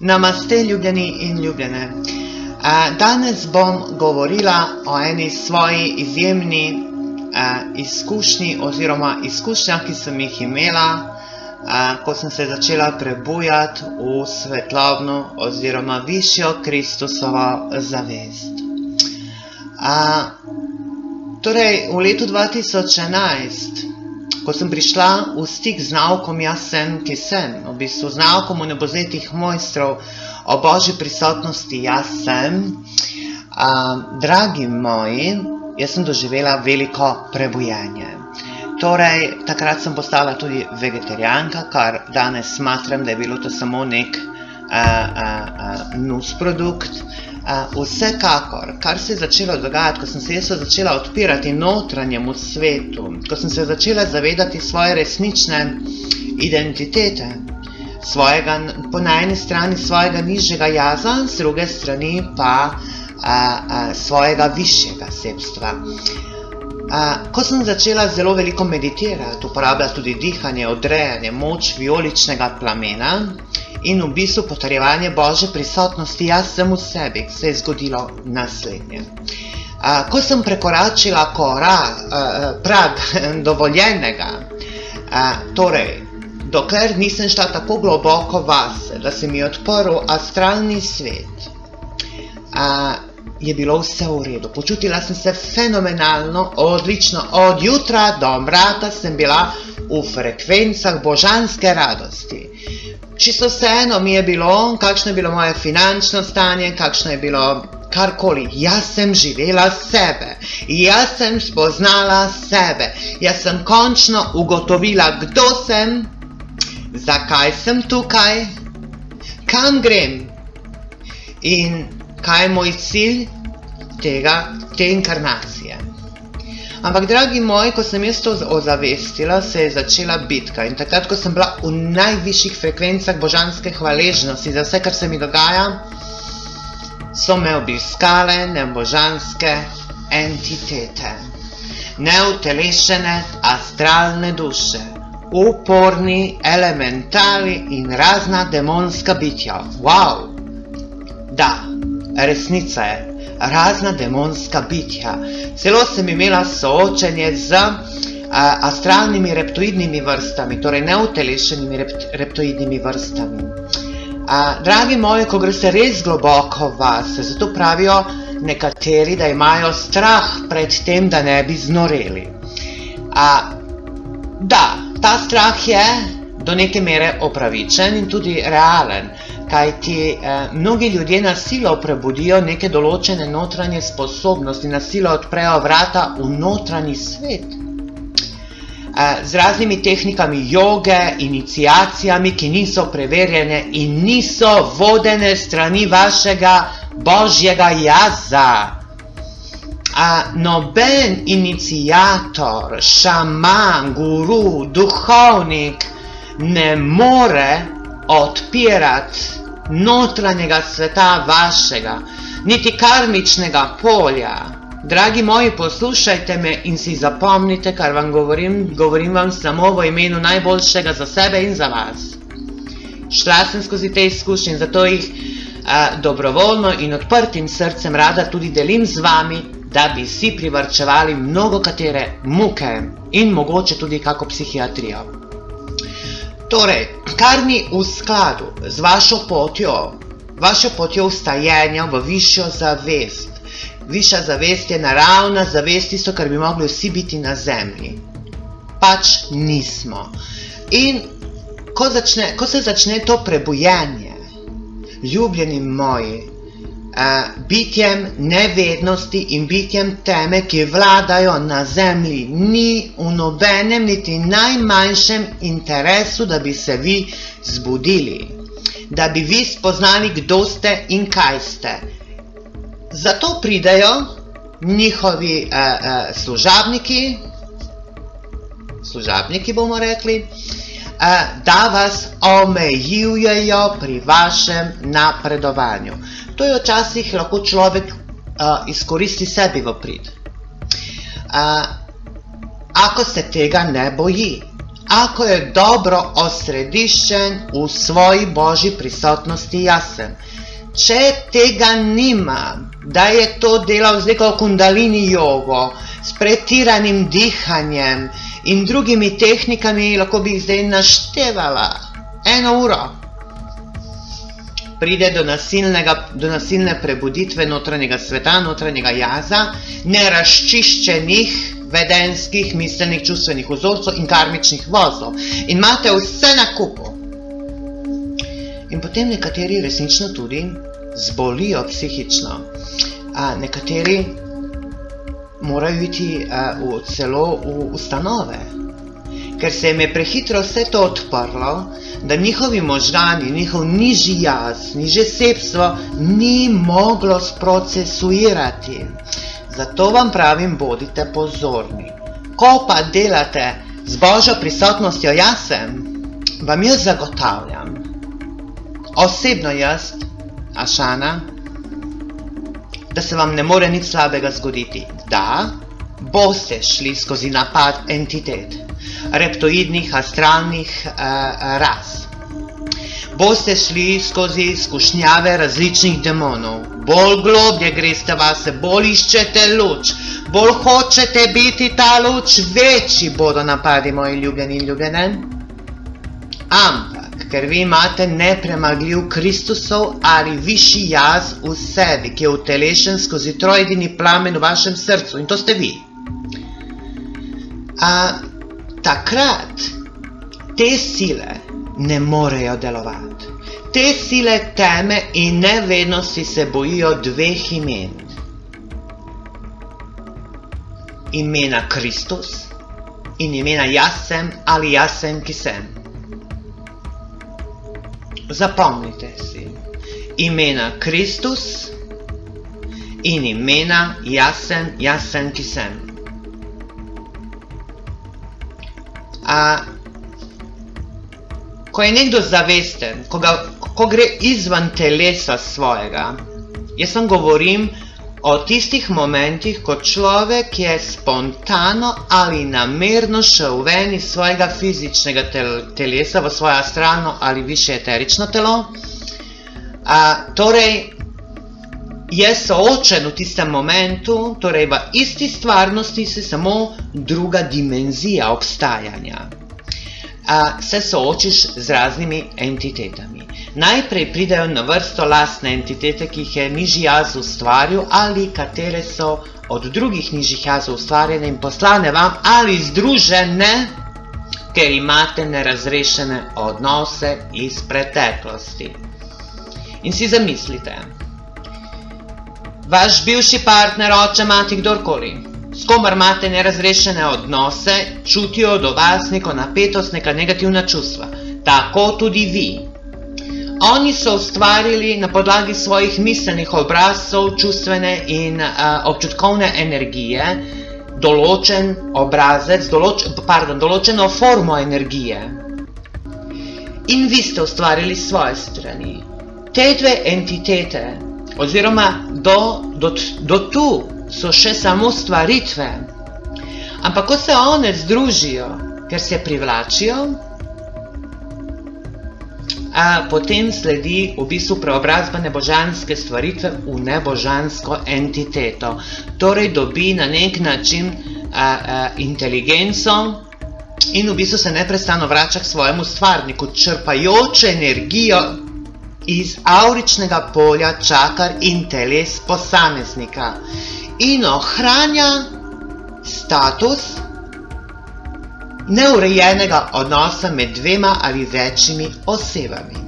Namaste, ljubljeni in ljubljene. Danes bom govorila o eni svoji izjemni izkušnji oziroma izkušnjah, ki sem jih imela, ko sem se začela prebujati v svetlobno oziroma višjo Kristusovo zavest. Torej, v letu 2011, ko sem prišla v stik z naukom Jaz sem, ki sem, v bistvu z naukom o nebozetih mojstrov, o Božji prisotnosti Jaz sem, dragi moji, jaz sem doživela veliko prebujenje. Torej, takrat sem postala tudi vegetarijanka, kar danes smatram, da je bilo to samo nek nusprodukt. Vsekakor, kar se je začelo dogajati, ko sem se jaz začela odpirati notranjemu svetu, ko sem se začela zavedati svoje resnične identitete, na eni strani svojega nižjega jaza, z druge strani pa svojega višjega sebstva. Ko sem začela zelo veliko meditirati, uporabljati tudi dihanje, odrejanje, moč vijoličnega plamena in v bistvu potrjevanje Božje prisotnosti Jaz sem v sebi, se je zgodilo naslednje. Ko sem prekoračila prag dovoljenega, torej, dokler nisem šla tako globoko vase, da se mi je odprl astralni svet, je bilo vse v redu. Počutila sem se fenomenalno, odlično. Od jutra do mraka sem bila v frekvencah božanske radosti. Čisto vseeno mi je bilo, kakšno je bilo moje finančno stanje, kakšno je bilo karkoli. Jaz sem živela sebe, jaz sem spoznala sebe, jaz sem končno ugotovila, kdo sem, zakaj sem tukaj, kam grem in kaj je moj cilj te inkarnacije. Ampak, dragi moji, ko sem jaz to ozavestila, se je začela bitka. In takrat, ko sem bila v najvišjih frekvencah božanske hvaležnosti za vse, kar se mi dogaja, so me obiskale nebožanske entitete. Neutelešene astralne duše, uporni elementali in razna demonska bitja. Wow! Da, resnica je. Razna demonska bitja. Celo sem imela soočenje z astralnimi reptoidnimi vrstami, torej neutelešenimi reptoidnimi vrstami. Dragi moji, ko gre se res globoko vase, zato pravijo nekateri, da imajo strah pred tem, da ne bi znoreli. Da, ta strah je do neke mere opravičen in tudi realen, kajti mnogi ljudje na silo prebudijo neke določene notranje sposobnosti, na silo odprejo vrata v notranji svet. Z raznimi tehnikami joge, iniciacijami, ki niso preverjene in niso vodene strani vašega Božjega jaza. Noben iniciator, šaman, guru, duhovnik ne more odpirati notranjega sveta vašega, niti karmičnega polja. Dragi moji, poslušajte me in si zapomnite, kar vam govorim vam samo v imenu najboljšega za sebe in za vas. Šla sem skozi te izkušnje, zato jih dobrovoljno in odprtim srcem rada tudi delim z vami, da bi si privarčevali mnogo katere muke in mogoče tudi kako psihiatrijo. Torej, kar ni v skladu z vašo potjo vstajenja v višjo zavest. Višja zavest je naravna zavest, tisto, kar bi mogli vsi biti na zemlji. Pač nismo. In ko se začne to prebujenje, ljubljeni moji, bitjem nevednosti in bitjem teme, ki vladajo na zemlji, ni v nobenem niti najmanjšem interesu, da bi se vi zbudili, da bi vi spoznali, kdo ste in kaj ste. Zato pridejo njihovi služabniki bomo rekli, da vas omejujejo pri vašem napredovanju. To je včasih lahko človek izkoristi sebi v prid. Ako se tega ne boji, ako je dobro osrediščen v svoji Božji prisotnosti jaz sem. Če tega nima, da je to delal z neko kundalini jogo, s pretiranim dihanjem in drugimi tehnikami, lahko bi jih zdaj naštevala 1 uro, pride do nasilne prebuditve notranjega sveta, notranjega jaza, neraščiščenih vedenskih, miselnih, čustvenih vzorcev in karmičnih vozov. In imate vse na kupu. In potem nekateri resnično tudi zbolijo psihično. Nekateri morajo iti celo v ustanove, ker se jim je prehitro vse to odprlo, da njihovi možgani, njihov nižji jaz, nižje sebstvo ni moglo sprocesuirati. Zato vam pravim, bodite pozorni. Ko pa delate z Božjo prisotnostjo jaz sem, vam jaz zagotavljam, osebno jaz, Ašana, da se vam ne more nič slabega zgoditi. Da, boste šli skozi napad entitet, reptoidnih, astralnih ras. Boste šli skozi skušnjave različnih demonov. Bolj globlje greste vase, bolj iščete luč, bolj hočete biti ta luč, večji bodo napadi, moji ljubljeni in ljubljene. Ampak, ker vi imate nepremagljiv Kristusov ali višji jaz v sebi, ki je utelešen skozi trojedini plamen v vašem srcu, in to ste vi. Takrat te sile ne morejo delovati. Te sile teme in nevednosti se bojijo 2 imen. Imena Kristus in imena jaz sem ali jaz sem, ki sem. Zapomnite si. Imena Kristus in imena jaz sem, ki sem. Ko je nekdo zavesten, ko gre izvan telesa svojega, jaz vam govorim o tistih momentih, ko človek je spontano ali namerno šel ven iz svojega fizičnega telesa v svoje astralno ali višje eterično telo. Torej, je soočen v tistem momentu, torej v isti stvarnosti se samo druga dimenzija obstajanja. Se soočiš z raznimi entitetami. Najprej pridejo na vrsto lastne entitete, ki jih je nižji jaz ustvaril ali katere so od drugih nižjih jazov ustvarjene in poslane vam ali združene, ker imate nerazrešene odnose iz preteklosti. In si zamislite, vaš bivši partner, oče, mati, kdorkoli, s komer imate nerazrešene odnose, čutijo do vas neko napetost, neka negativna čustva. Tako tudi vi. Oni so ustvarili na podlagi svojih miselnih obrazov, čustvene in občutkovne energije, določen obrazec, določeno formo energije. In vi ste ustvarili svoje strani. Te 2 entitete, oziroma do tu, so še samo stvaritve. Ampak ko se one združijo, ker se privlačijo, potem sledi v bistvu preobrazba nebožanske stvaritve v nebožansko entiteto. Torej dobi na nek način inteligenco in v bistvu se neprestano vrača k svojemu stvarniku, črpajoče energijo iz auričnega polja čakar in teles posameznika in ohranja status neurejenega odnosa med 2 ali večjimi osebami.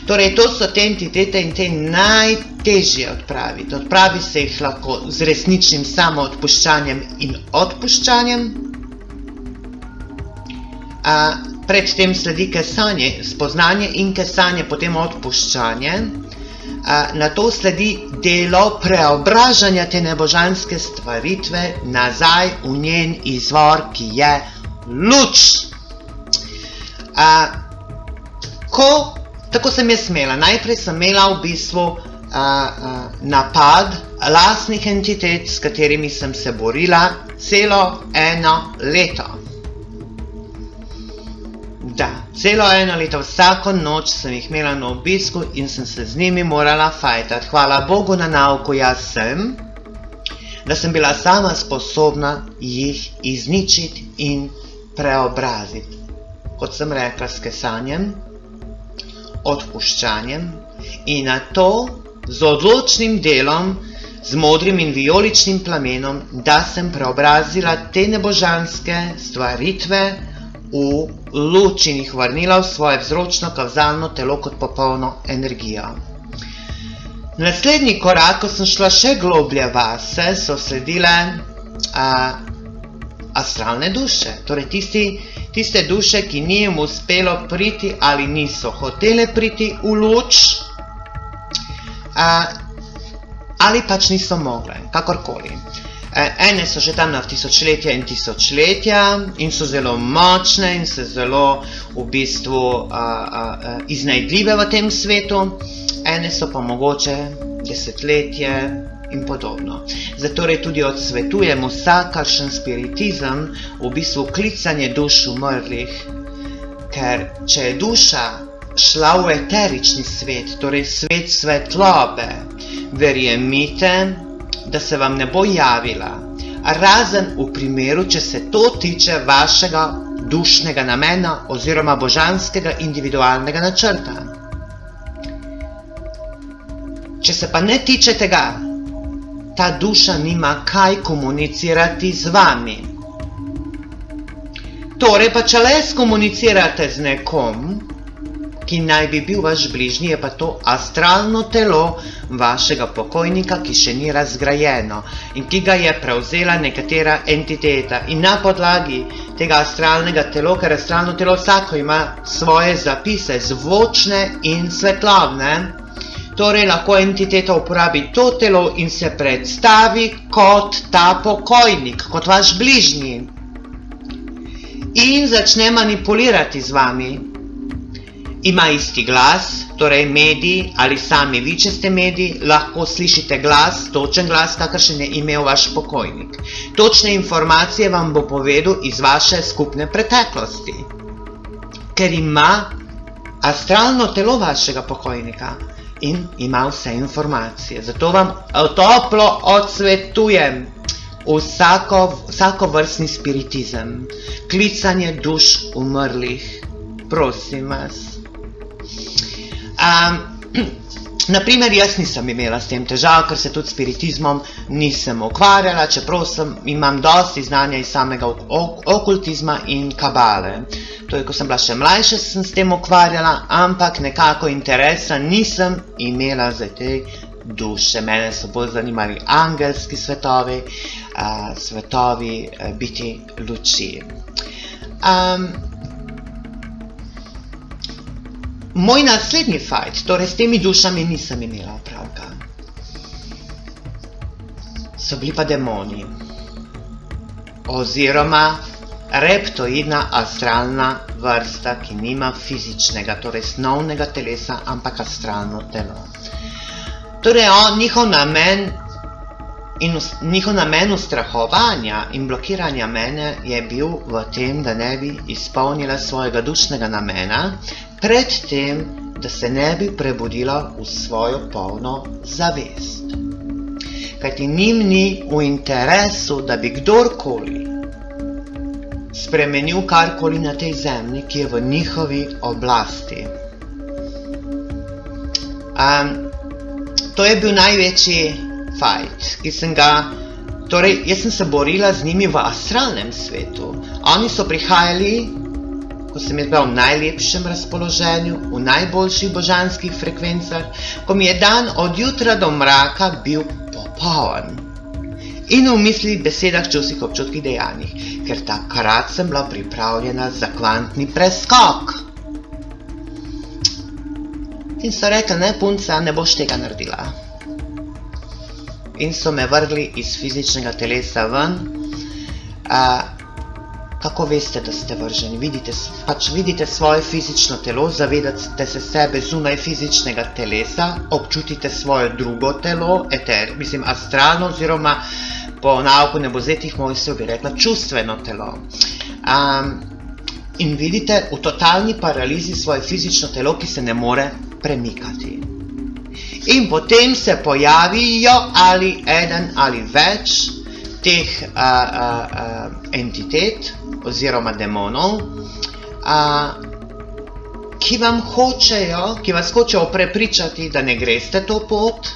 Torej, to so te entitete in te najtežje odpraviti. Odpravi se jih lahko z resničnim samoodpuščanjem in odpuščanjem. Predtem sledi kesanje, spoznanje in kesanje, potem odpuščanje. Na to sledi delo preobražanja te nebožanske stvaritve nazaj v njen izvor, ki je luč. Tako sem jaz imela. Najprej sem imela v bistvu napad lastnih entitet, s katerimi sem se borila celo 1 leto. Celo eno leto, vsako noč sem jih imela na obisku in sem se z njimi morala fajtati. Hvala Bogu na nauku jaz sem, da sem bila sama sposobna jih izničiti in preobraziti. Kot sem rekla, s kesanjem, odpuščanjem in na to z odločnim delom, z modrim in vijoličnim plamenom, da sem preobrazila te nebožanske stvaritve v luč in jih vrnila v svoje vzročno-kavzalno telo kot popolno energijo. Naslednji korak, ko sem šla še globlje vase, so sledile astralne duše, torej tiste duše, ki ni jim uspelo priti ali niso hotele priti v luč, ali pač niso mogle, kakorkoli. Ene so že tam na tisočletja in tisočletja in so zelo močne in se zelo v bistvu iznajdljive v tem svetu, ene so pa mogoče desetletje in podobno. Zatorej tudi odsvetujem vsakršen spiritizem, v bistvu klicanje duš umrlih, ker če je duša šla v eterični svet, torej svet svetlobe, verjemite, da se vam ne bo javila, razen v primeru, če se to tiče vašega dušnega namena oziroma božanskega individualnega načrta. Če se pa ne tiče tega, ta duša nima kaj komunicirati z vami. Torej pa če le skomunicirate z nekom, ki naj bi bil vaš bližnji, je pa to astralno telo vašega pokojnika, ki še ni razgrajeno in ki ga je prevzela nekatera entiteta. In na podlagi tega astralnega telo, ker astralno telo vsako ima svoje zapise, zvočne in svetlobne, torej lahko entiteta uporabi to telo in se predstavi kot ta pokojnik, kot vaš bližnji. In začne manipulirati z vami. Ima isti glas, torej mediji ali sami vi, če ste mediji, lahko slišite glas, točen glas, kakršen je imel vaš pokojnik. Točne informacije vam bo povedal iz vaše skupne preteklosti, ker ima astralno telo vašega pokojnika in ima vse informacije. Zato vam toplo odsvetujem vsakovrstni spiritizem, klicanje duš umrlih, prosim vas. Naprimer, jaz nisem imela s tem težav, ker se tudi spiritizmom nisem ukvarjala, čeprav imam dosti znanja iz samega okultizma in kabale. Torej, ko sem bila še mlajša, sem s tem ukvarjala, ampak nekako interesa nisem imela za te duše. Mene so bolj zanimali angelski svetovi, svetovi biti luči. Moj naslednji fajt, torej s temi dušami nisem imela opravka. So bili pa demoni. Oziroma reptoidna astralna vrsta, ki nima fizičnega, torej snovnega telesa, ampak astralno telo. Torej, njihov namen ustrahovanja in blokiranja mene je bil v tem, da ne bi izpolnila svojega dušnega namena, pred tem, da se ne bi prebudila v svojo polno zavest. Kajti njim ni v interesu, da bi kdorkoli spremenil karkoli na tej zemlji, ki je v njihovi oblasti. To je bil največji fajt, ki sem ga, torej jaz sem se borila z njimi v astralnem svetu. Oni so prihajali, ko sem jaz bila v najlepšem razpoloženju, v najboljših božanskih frekvencah, ko mi je dan od jutra do mraka bil popoln. In v mislih, besedah, čustvih, občutkih, dejanjih, ker takrat sem bila pripravljena za kvantni preskok. In so rekli, ne punca, ne boš tega naredila. In so me vrgli iz fizičnega telesa ven. Kako veste, da ste vrženi? Vidite svoje fizično telo, zavedate se sebe zunaj fizičnega telesa, občutite svoje drugo telo, astralno, oziroma po nauku nebozetih mojstrov bi rekla čustveno telo. in vidite v totalni paralizi svoje fizično telo, ki se ne more premikati. In potem se pojavijo ali eden ali več teh entitet oziroma demonov, ki vas hočejo prepričati, da ne greste to pot,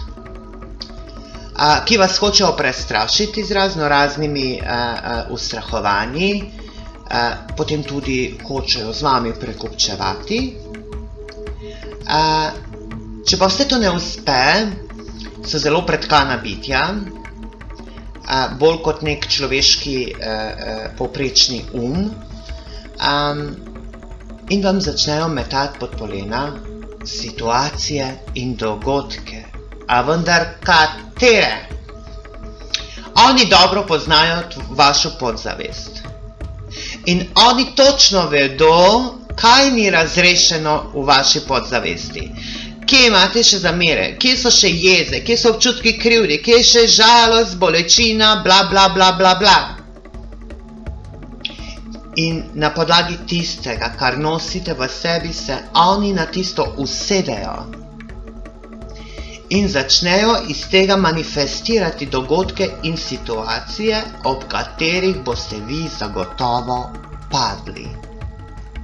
ki vas hočejo prestrašiti z raznimi ustrahovanji, potem tudi hočejo z vami prekupčevati. Če pa vse to ne uspe, so zelo pretkana bitja, bolj kot nek človeški povprečni in vam začnejo metati pod polena situacije in dogodke. A vendar katere? Oni dobro poznajo vašo podzavest. In oni točno vedo, kaj ni razrešeno v vaši podzavesti. Kje imate še zamere, kje so še jeze, kje so občutki krivde, kje je še žalost, bolečina, bla, bla, bla, bla, bla. In na podlagi tistega, kar nosite v sebi, se oni na tisto usedejo in začnejo iz tega manifestirati dogodke in situacije, ob katerih boste vi zagotovo padli,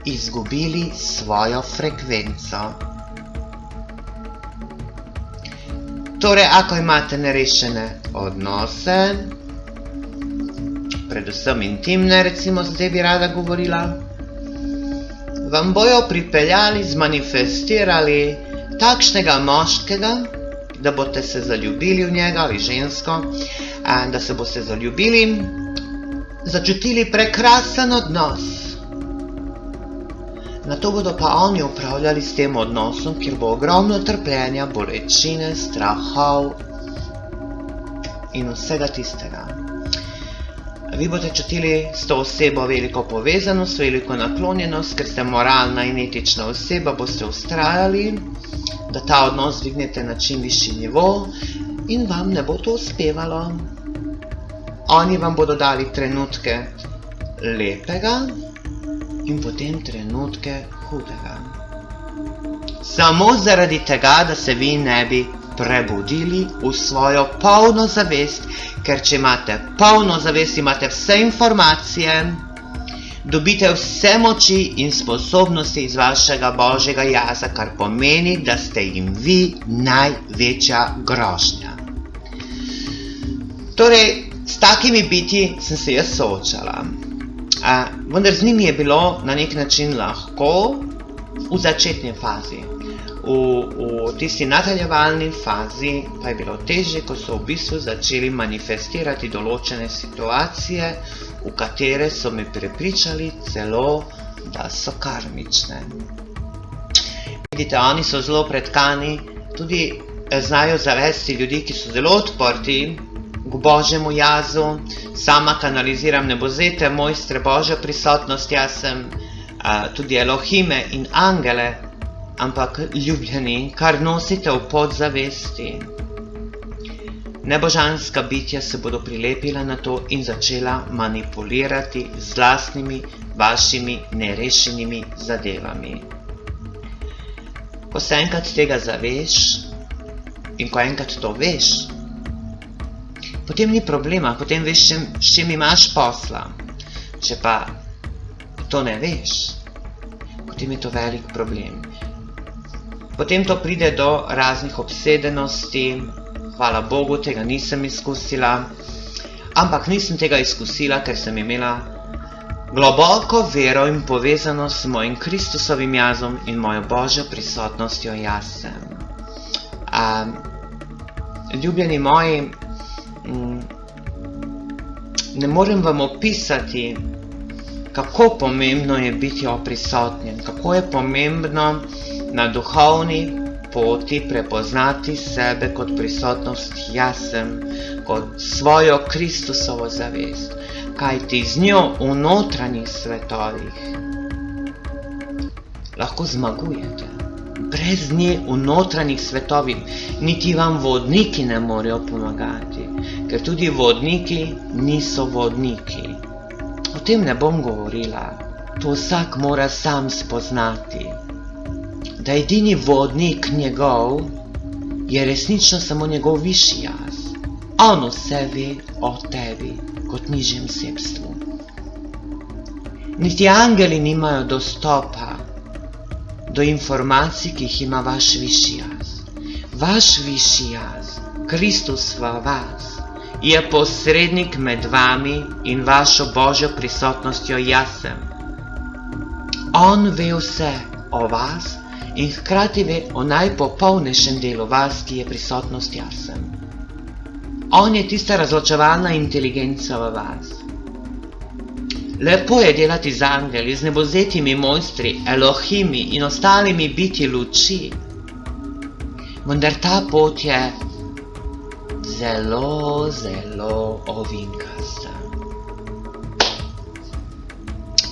izgubili svojo frekvenco. Torej, ako imate nerešene odnose, predvsem intimne, recimo zdaj bi rada govorila, vam bojo pripeljali, zmanifestirali takšnega moškega, da boste se zaljubili v njega ali žensko, da se boste zaljubili, začutili prekrasen odnos. Nato bodo pa oni upravljali s tem odnosom, kjer bo ogromno trpljenja, bolečine, strahov in vsega tistega. Vi boste čutili s to osebo veliko povezanost, veliko naklonjenost, ker ste moralna in etična oseba, boste vztrajali, da ta odnos dvignete na čim višji nivo in vam ne bo to uspevalo. Oni vam bodo dali trenutke lepega in potem trenutke hudega. Samo zaradi tega, da se vi ne bi prebudili v svojo polno zavest, ker če imate polno zavest, imate vse informacije, dobite vse moči in sposobnosti iz vašega božjega jaza, kar pomeni, da ste jim vi največja grožnja. Torej, s takimi biti sem se jaz soočala. Vendar z njimi je bilo na nek način lahko v začetni fazi. V tisti nadaljevalni fazi pa je bilo težje, ko so v bistvu začeli manifestirati določene situacije, v katere so me prepričali celo, da so karmične. Vidite, oni so zelo pretkani, tudi znajo zavesti ljudi, ki so zelo odprti k božjemu jazu. Sama kanaliziram nebozete, mojstre božjo prisotnost, jaz sem tudi Elohime in angele, ampak ljubljeni, kar nosite v podzavesti. Nebožanska bitja se bodo prilepila na to in začela manipulirati z lastnimi vašimi nerešenimi zadevami. Ko se enkrat tega zaveš in ko enkrat to veš, potem ni problema, potem veš, s čim imaš posla. Če pa to ne veš, potem je to velik problem. Potem to pride do raznih obsedenosti. Hvala Bogu, tega nisem izkusila. Ampak nisem tega izkusila, ker sem imela globoko vero in povezanost s mojim Kristusovim jazom in mojo božjo prisotnostjo jaz sem. Ljubljeni moji, ne morem vam opisati, kako pomembno je biti oprisotnjen, kako je pomembno na duhovni poti prepoznati sebe kot prisotnost jaz sem, kot svojo Kristusovo zavest, kajti z njo v notranjih svetovih lahko zmagujete. Brez nje v notranjih svetovih niti vam vodniki ne morejo pomagati, ker tudi vodniki niso vodniki. O tem ne bom govorila, To vsak mora sam spoznati, da edini vodnik njegov je resnično samo njegov višji jaz. On vse ve o tebi kot nižjem sebstvu. Niti angeli nimajo dostopa do informacij, ki jih ima vaš višji jaz. Vaš višji jaz, Kristus v vas, je posrednik med vami in vašo Božjo prisotnostjo jasem. On ve vse o vas in hkrati ve o najpopolnejšem delu vas, ki je prisotnost jasem. On je tista razločevalna inteligenca v vas. Lepo je delati z angeli, z nebozetimi mojstri, Elohimi in ostalimi biti luči, vendar ta pot je zelo, zelo ovinkasta.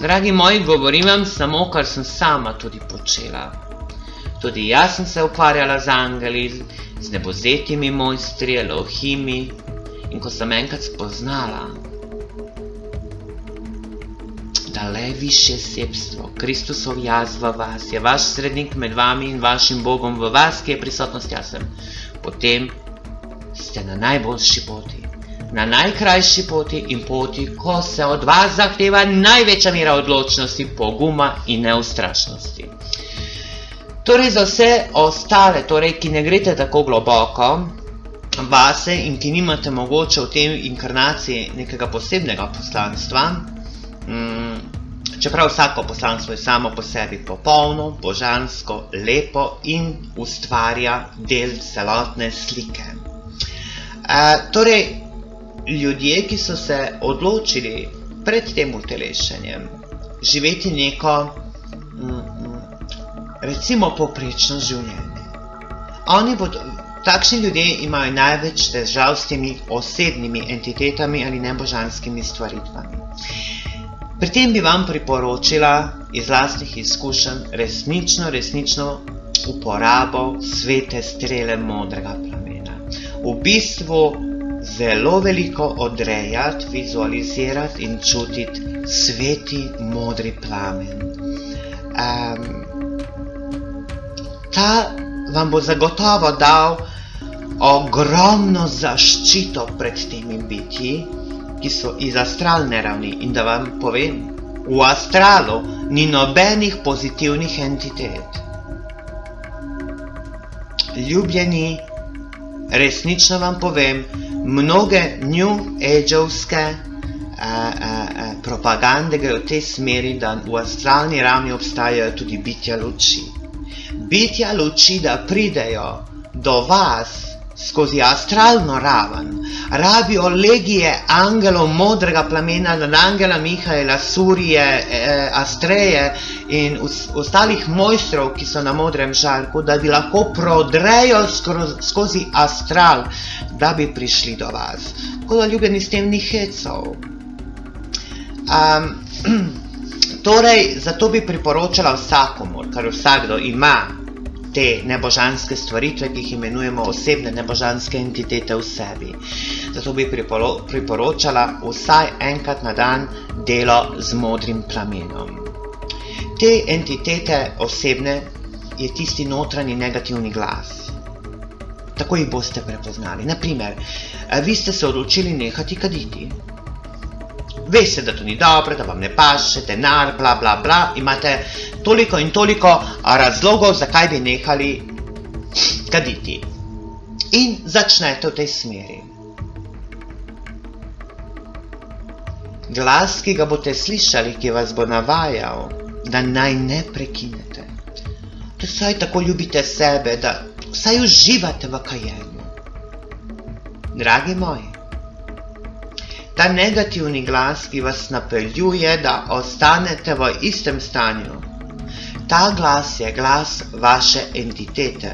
Dragi moji, govorim vam samo, kar sem sama tudi počela. Tudi jaz sem se ukvarjala z angeli, z nebozetimi mojstri, Elohimi, in ko sem enkrat spoznala, da le višje sebstvo, Kristusov jaz v vas, je vaš srednik med vami in vašim Bogom v vas, ki je prisotnost jasem, potem ste na najboljši poti, na najkrajši poti in poti, ko se od vas zahteva največja mera odločnosti, poguma in neustrašnosti. Torej za vse ostale, ki ne greste tako globoko vase in ki nimate mogoče v tej inkarnaciji nekega posebnega poslanstva, čeprav vsako poslanstvo je samo po sebi popolno, božansko, lepo in ustvarja del celotne slike. Torej, ljudje, ki so se odločili pred tem utelešenjem živeti neko, recimo, povprečno življenje. Takšni ljudje imajo največ težav s temi osebnimi entitetami ali nebožanskimi stvaritvami. Pri tem bi vam priporočila iz lastnih izkušenj resnično uporabo svete strele modrega plamena. V bistvu zelo veliko odrejati, vizualizirati in čutiti sveti modri plamen. Ta vam bo zagotovo dal ogromno zaščito pred temi bitji, ki so iz astralne ravni. In da vam povem, v astralu ni nobenih pozitivnih entitet. Ljubljeni, resnično vam povem, mnoge New Age-ovske propagande gre v tej smeri, da v astralni ravni obstajajo tudi bitja luči. Bitja luči, da pridejo do vas skozi astralno raven, rabijo legije angelov modrega plamena, angela Mihaela, Surije, Astreje in ostalih mojstrov, ki so na modrem žarku, da bi lahko prodrejo skozi astral, da bi prišli do vas. Tako da ljubljeni s tem ni hecov. Torej, zato bi priporočala vsakomur, ker vsakdo ima te nebožanske stvaritve, ki jih imenujemo osebne nebožanske entitete v sebi. Zato bi priporočala vsaj enkrat na dan delo z modrim plamenom. Te entitete osebne je tisti notranji negativni glas. Tako jih boste prepoznali. Naprimer, vi ste se odločili nehati kaditi. Veste, da to ni dobro, da vam ne paše, denar, bla, bla, bla, imate toliko in toliko razlogov, zakaj bi nehali kaditi. In začnete v tej smeri. Glas, ki ga boste slišali, ki vas bo navajal, da naj ne prekinete. Da vsaj tako ljubite sebe, da vsaj uživate v kajenju. Dragi moji, ta negativni glas, ki vas napeljuje, da ostanete v istem stanju, ta glas je glas vaše entitete.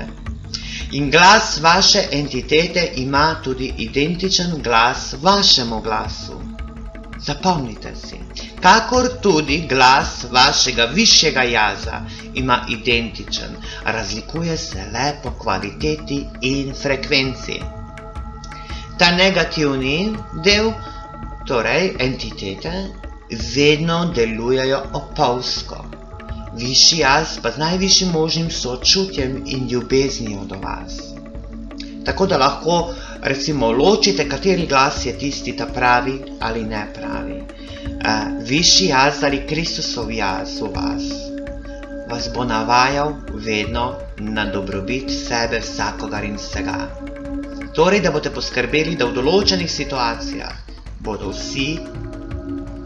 In glas vaše entitete ima tudi identičen glas vašemu glasu. Zapomnite si. Kakor tudi glas vašega višjega jaza ima identičen, razlikuje se le po kvaliteti in frekvenci. Ta negativni del, torej entitete, vedno delujejo opolsko. Višji jaz pa z najvišjim možnim sočutjem in ljubeznijo do vas. Tako da lahko recimo ločite, kateri glas je tisti ta pravi ali nepravi. Višji jaz ali Kristusov jaz v vas bo navajal vedno na dobrobit sebe, vsakogar in vsega. Torej, da boste poskrbeli, da v določenih situacijah bodo vsi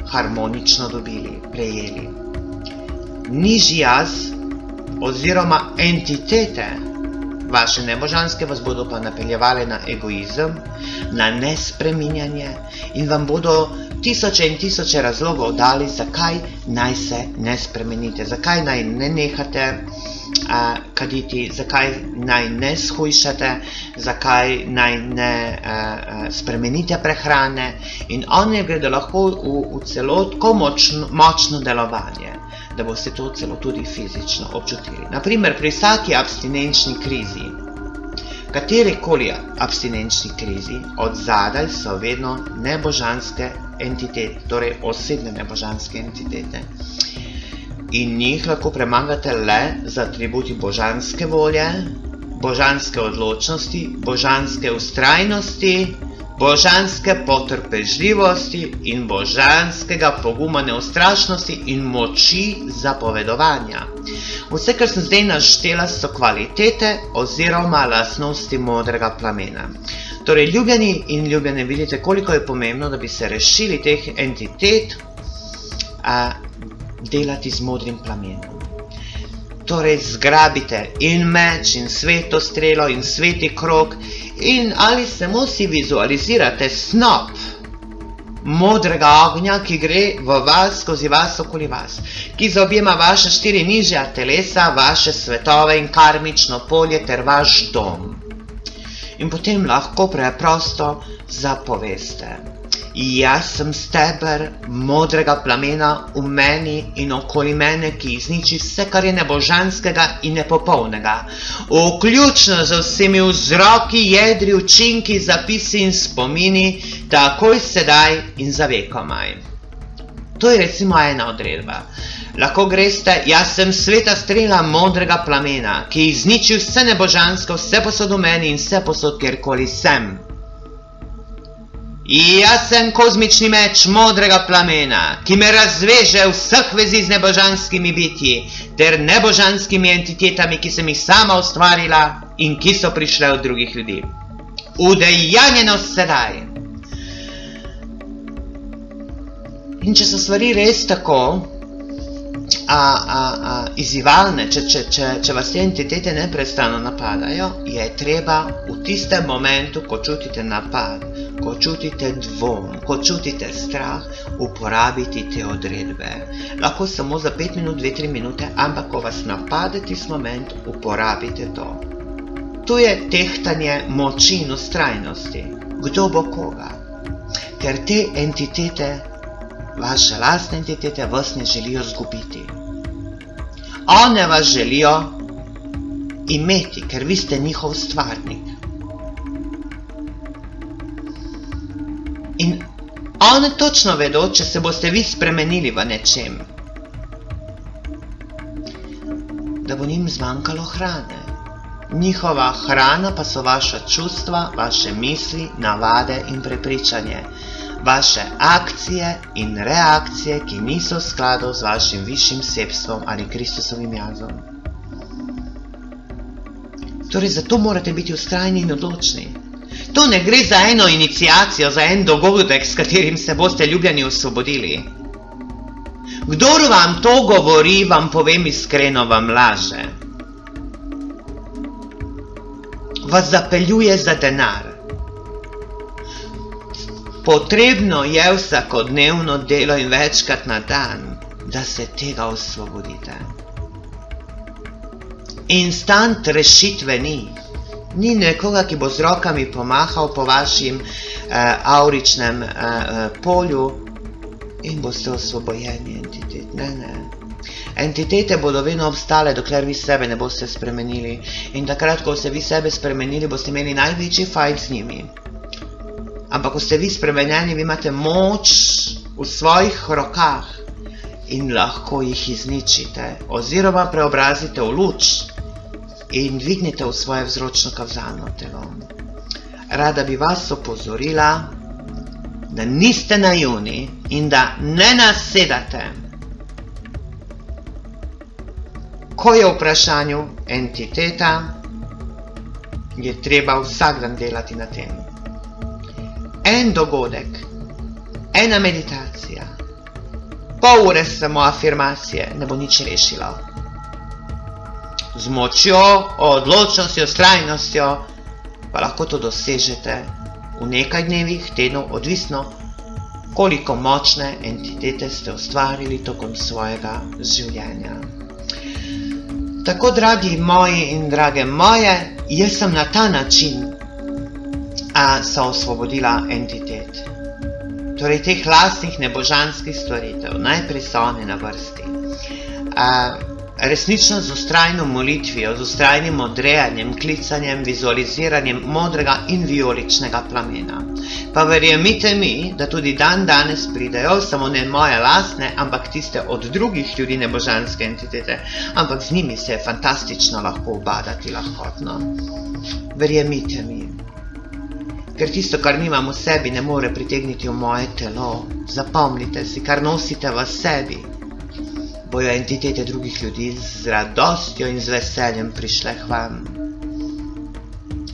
harmonično dobili, prejeli. Nižji jaz oziroma entitete vaše nebožanske vas bodo pa napeljevale na egoizem, na nespreminjanje in vam bodo tisoče in tisoče razlogov dali, zakaj naj se ne spremenite, zakaj naj ne nehate kaditi, zakaj naj ne shujšate, zakaj naj ne spremenite prehrane in oni gredo lahko v celo tako močno delovanje, da boste to celo tudi fizično občutili. Naprimer, pri vsaki abstinenčni krizi, katerikoli abstinenčni krizi, od zadaj so vedno nebožanske entitete, torej osebne nebožanske entitete. In njih lahko premagate le z atributi božanske volje, božanske odločnosti, božanske vztrajnosti, božanske potrpežljivosti in božanskega poguma, neustrašnosti in moči zapovedovanja. Vse, kar sem zdaj naštela, so kvalitete oziroma lastnosti modrega plamena. Torej, ljubljeni in ljubljene, vidite, koliko je pomembno, da bi se rešili teh entitet, delati z modrim plamenom. Torej, zgrabite in meč, in sveto strelo, in sveti krog, in ali samo si vizualizirate snop modrega ognja, ki gre v vas, skozi vas, okoli vas, ki zaobjema vaše 4 nižja telesa, vaše svetove in karmično polje ter vaš dom. In potem lahko preprosto zapoveste: jaz sem steber modrega plamena v meni in okoli mene, ki izniči vse, kar je nebožanskega in nepopolnega, vključno z vsemi vzroki, jedri, učinki, zapisi in spomini, takoj sedaj in za vekomaj. To je recimo ena odredba. Lahko greste: jaz sem sveta strela modrega plamena, ki izniči vse nebožansko, vse posod v meni in vse posod, kjerkoli sem. Jaz sem kozmični meč modrega plamena, ki me razveže vseh vezi z nebožanskimi bitji ter nebožanskimi entitetami, ki sem jih sama ustvarila in ki so prišle od drugih ljudi. Udejanjeno sedaj. In če so stvari res tako izzivalne, če vas te entitete neprestano napadajo, je treba v tistem momentu, ko čutite napad, ko čutite dvom, ko čutite strah, uporabiti te odredbe. Lahko samo za 5 minut, 2-3 minute, ampak ko vas napade tisti moment, uporabite to. To je tehtanje moči in vztrajnosti. Kdo bo koga? Ker te entitete, vaše lastne entitete, vas ne želijo zgubiti. One vas želijo imeti, ker vi ste njihov stvarnik. In one točno vedo, če se boste vi spremenili v nečem, da bo njim zmanjkalo hrane. Njihova hrana pa so vaša čustva, vaše misli, navade in prepričanje, vaše akcije in reakcije, ki niso v skladu z vašim višjim sebstvom ali Kristusovim jazom. Torej, zato morate biti vztrajni in odločni. To ne gre za eno iniciacijo, za en dogodek, s katerim se boste ljubljeni osvobodili. Kdor vam to govori, vam povem iskreno, vam laže. Vas zapeljuje za denar. Potrebno je vsakodnevno delo in večkrat na dan, da se tega osvobodite. Instant rešitve ni. Ni nekoga, ki bo z rokami pomahal po vašim auričnem polju in boste osvobojeni entitet. Ne. Entitete bodo vedno obstale, dokler vi sebe ne boste spremenili. In takrat, ko ste vi sebe spremenili, boste imeli največji fajt z njimi. Ampak, ko ste vi spremenjeni, vi imate moč v svojih rokah in lahko jih izničite oziroma preobrazite v luč in dvignite v svoje vzročno-kavzalno telo. Rada bi vas opozorila, da niste naivni in da ne nasedate. Ko je v vprašanju entiteta, je treba vsak dan delati na tem. En dogodek, ena meditacija, pol ure samo afirmacije ne bo nič rešilo. Z močjo, odločnostjo, vztrajnostjo pa lahko to dosežete v nekaj dnevih, tednov, odvisno, koliko močne entitete ste ustvarili tokom svojega življenja. Tako, dragi moji in drage moje, jaz sem na ta način se osvobodila entitet. Torej, teh lastnih nebožanskih stvaritev, najprej so one na vrsti. Resnično z vztrajno molitvijo, z vztrajnim odrejanjem, klicanjem, vizualiziranjem modrega in vijoličnega plamena. Pa verjemite mi, da tudi dan danes pridejo, samo ne moje lastne, ampak tiste od drugih ljudi nebožanske entitete, ampak z njimi se je fantastično lahko ubadati lahkotno. Verjemite mi, ker tisto, kar nimam v sebi, ne more pritegniti v moje telo. Zapomnite si, kar nosite v sebi, bojo entitete drugih ljudi z radostjo in z veseljem prišle k vam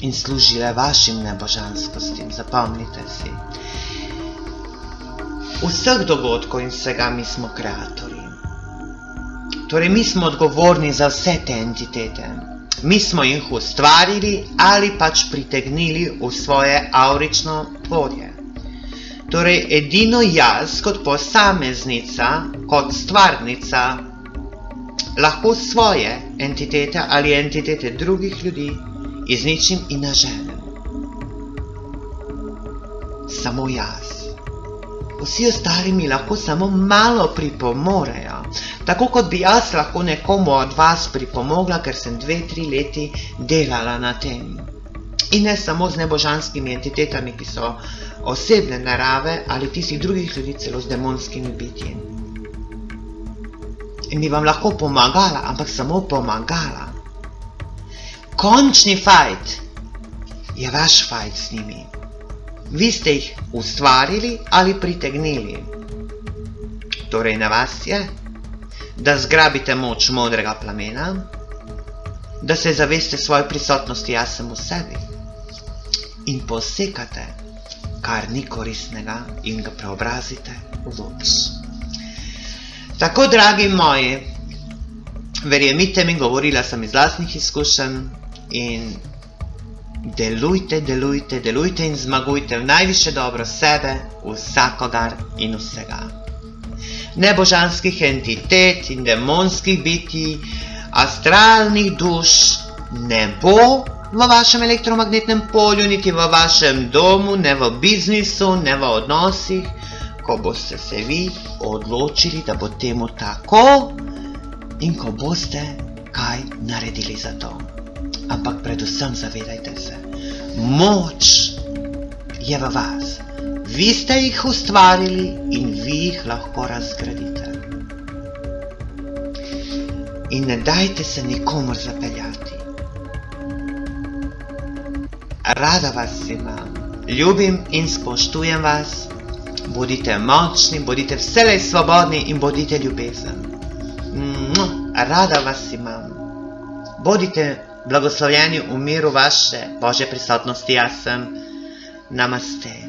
in služile vašim nebožanskostim. Zapomnite si. Vseh dogodkov in vsega mi smo kreatorji. Torej, mi smo odgovorni za vse te entitete. Mi smo jih ustvarili ali pač pritegnili v svoje aurično polje. Torej, edino jaz kot posameznica, kot stvarnica, lahko svoje entitete ali entitete drugih ljudi izničim in naženem. Samo jaz. Vsi ostali mi lahko samo malo pripomorejo, tako kot bi jaz lahko nekomu od vas pripomogla, ker sem 2-3 leti delala na tem. In ne samo z nebožanskimi entitetami, ki so osebne narave, ali tistih drugih ljudi celo z demonskimi bitji. In bi vam lahko pomagala, ampak samo pomagala. Končni fajt je vaš fajt z njimi. Vi ste jih ustvarili ali pritegnili. Torej, na vas je, da zgrabite moč modrega plamena, da se zaveste svoje prisotnosti jaz sem v sebi in posekate, kar ni koristnega, in ga preobrazite v luč. Tako, dragi moji, verjemite mi, govorila sem iz lastnih izkušenj in delujte, delujte, delujte in zmagujte v najvišje dobro sebe, vsakogar in vsega. Nebožanskih entitet in demonskih bitij, astralnih duš ne bo v vašem elektromagnetnem polju, niti v vašem domu, ne v biznisu, ne v odnosih, ko boste se vi odločili, da bo temu tako in ko boste kaj naredili za to. Ampak predvsem zavedajte se, moč je v vas. Vi ste jih ustvarili in vi jih lahko razgradite. In ne dajte se nikomur zapeljati. Rada vas imam, ljubim in spoštujem vas. Bodite močni, bodite vselej svobodni in bodite ljubezen. Rada vas imam. Bodite blagoslovljeni v miru vaše Božje prisotnosti, jaz sem. Namaste.